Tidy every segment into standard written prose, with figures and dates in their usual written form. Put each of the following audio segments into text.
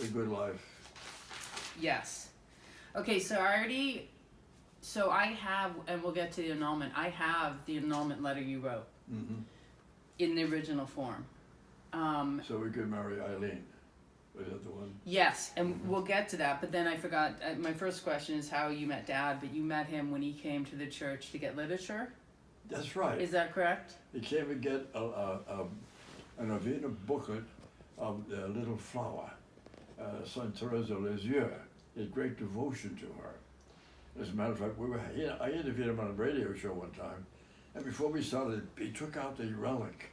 a good life. Yes. Okay, so I have, and we'll get to the annulment. I have the annulment letter you wrote Mm-hmm. in the original form. So we could marry Eileen. Was that the one? Yes, and we'll get to that. But then I forgot. My first question is how you met Dad, but you met him when he came to the church to get literature. That's right. Is that correct? He came to get a novena booklet of the Little Flower, Saint Therese of Lisieux. He had great devotion to her. As a matter of fact, I interviewed him on a radio show one time, and before we started, he took out the relic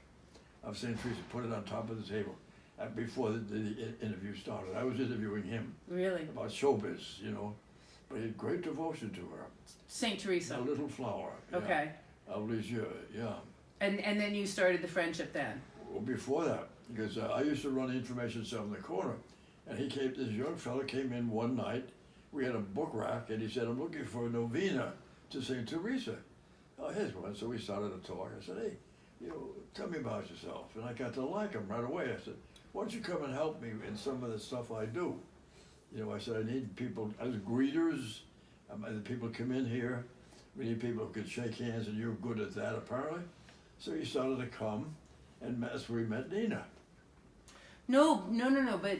of Saint Teresa, put it on top of the table. Before the interview started, I was interviewing him. Really? About showbiz, you know. But he had great devotion to her. Saint Teresa. A Little Flower. Yeah, okay. of Lisieux, yeah. And then you started the friendship then? Well, before that, because I used to run the information cell in the corner, and this young fella came in one night. We had a book rack, and he said, "I'm looking for a novena to Saint Teresa." Oh, here's one. So we started to talk. I said, "Hey, tell me about yourself." And I got to like him right away. I said, "Why don't you come and help me in some of the stuff I do?" I said, "I need people as greeters. The people come in here. We need people who can shake hands, and you're good at that, apparently." So he started to come, and that's where we met Nina. No, but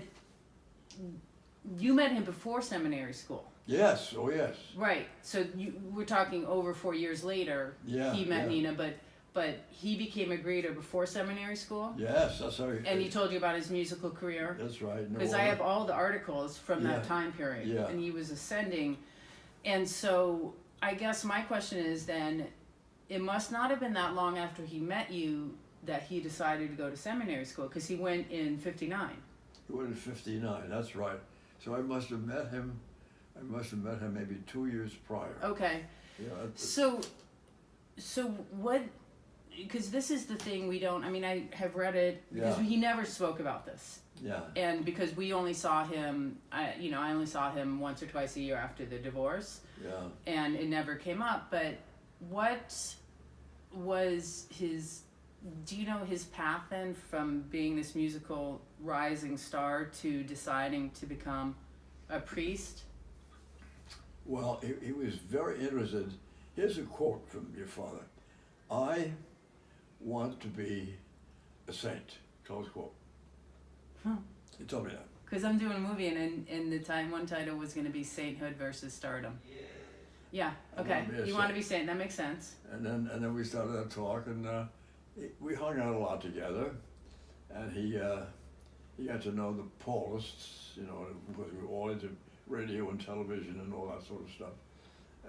you met him before seminary school. Yes, oh yes. Right, so we're talking over 4 years later, he met Nina, but he became a greeter before seminary school? Yes, that's how he... And he told you about his musical career? That's right. Because I have all the articles from that time period, and he was ascending. And so I guess my question is then, it must not have been that long after he met you that he decided to go to seminary school, because he went in 59. He went in 59, that's right. So I must have met him maybe 2 years prior. Okay. Yeah. So what, because this is the thing we don't, I have read it, because he never spoke about this. Yeah. And because we only saw him, I only saw him once or twice a year after the divorce. Yeah. And it never came up. But what was do you know his path then from being this musical rising star to deciding to become a priest? Well, he was very interested. Here's a quote from your father. "I want to be a saint," close quote. Huh. He told me that. Because I'm doing a movie, and one title was going to be Sainthood versus Stardom. Yeah. Okay. You want to be saint? That makes sense. And then we started to talk, and we hung out a lot together. And he got to know the Paulists, because we were all into radio and television and all that sort of stuff.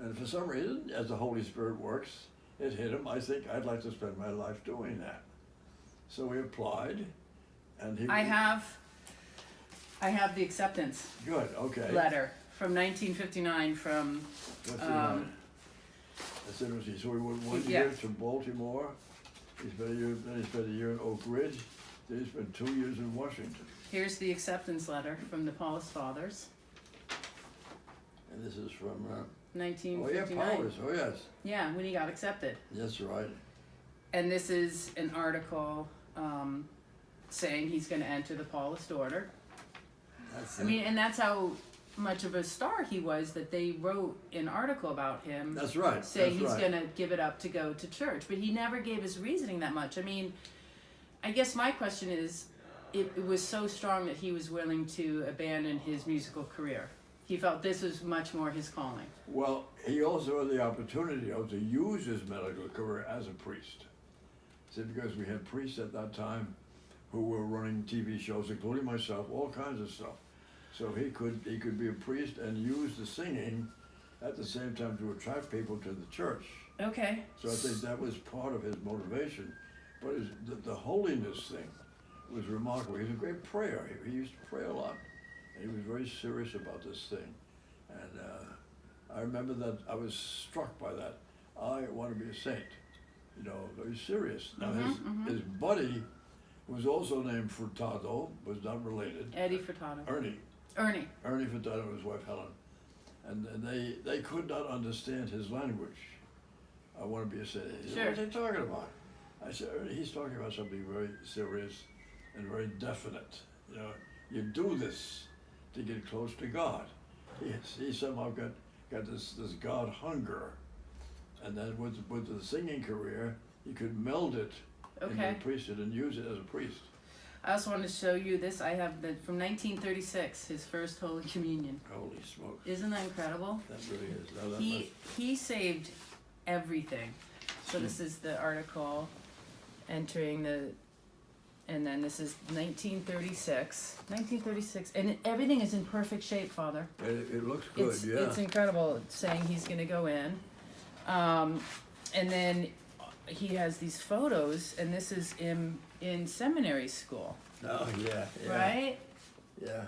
And for some reason, as the Holy Spirit works, it hit him. I think I'd like to spend my life doing that. So we applied, and I have the acceptance. Good. Okay. Letter from 1959 from. That's interesting. So we went 1 year to Baltimore. He spent a year in Oak Ridge. Then he spent 2 years in Washington. Here's the acceptance letter from the Paulist Fathers. And this is from 1959. Oh yeah, Paulist. Oh yes. Yeah, when he got accepted. That's right. And this is an article saying he's going to enter the Paulist order. And that's how much of a star he was, that they wrote an artiple about him. That's right. Saying he's going to give it up to go to church. But he never gave his reasoning that much. I guess my question is, it was so strong that he was willing to abandon his musical career. He felt this was much more his calling. Well, he also had the opportunity to use his medical career as a priest. See, because we had priests at that time who were running TV shows, including myself, all kinds of stuff. So he could be a priest and use the singing at the same time to attract people to the church. Okay. So I think that was part of his motivation. But the holiness thing was remarkable. He was a great prayer. He used to pray a lot. And he was very serious about this thing. And I remember that I was struck by that. I want to be a saint. Very serious. Now his buddy, who was also named Furtado, was not related. Eddie Furtado. Ernie Furtado and his wife Helen. And they could not understand his language. I want to be a saint. Sure. What are they talking about? I said, Ernie, he's talking about something very serious and very definite. You do this to get close to God. He somehow got this God hunger, and then with the singing career, he could meld it into the priesthood and use it as a priest. I also want to show you this. I have from 1936, his first Holy Communion. Holy smokes! Isn't that incredible? That really is. He saved everything. So this is the article entering the, and then this is 1936. 1936, and everything is in perfect shape, Father. It looks good, It's incredible. It's saying he's going to go in. And then he has these photos, and this is in seminary school. Oh, yeah. Right? Yeah.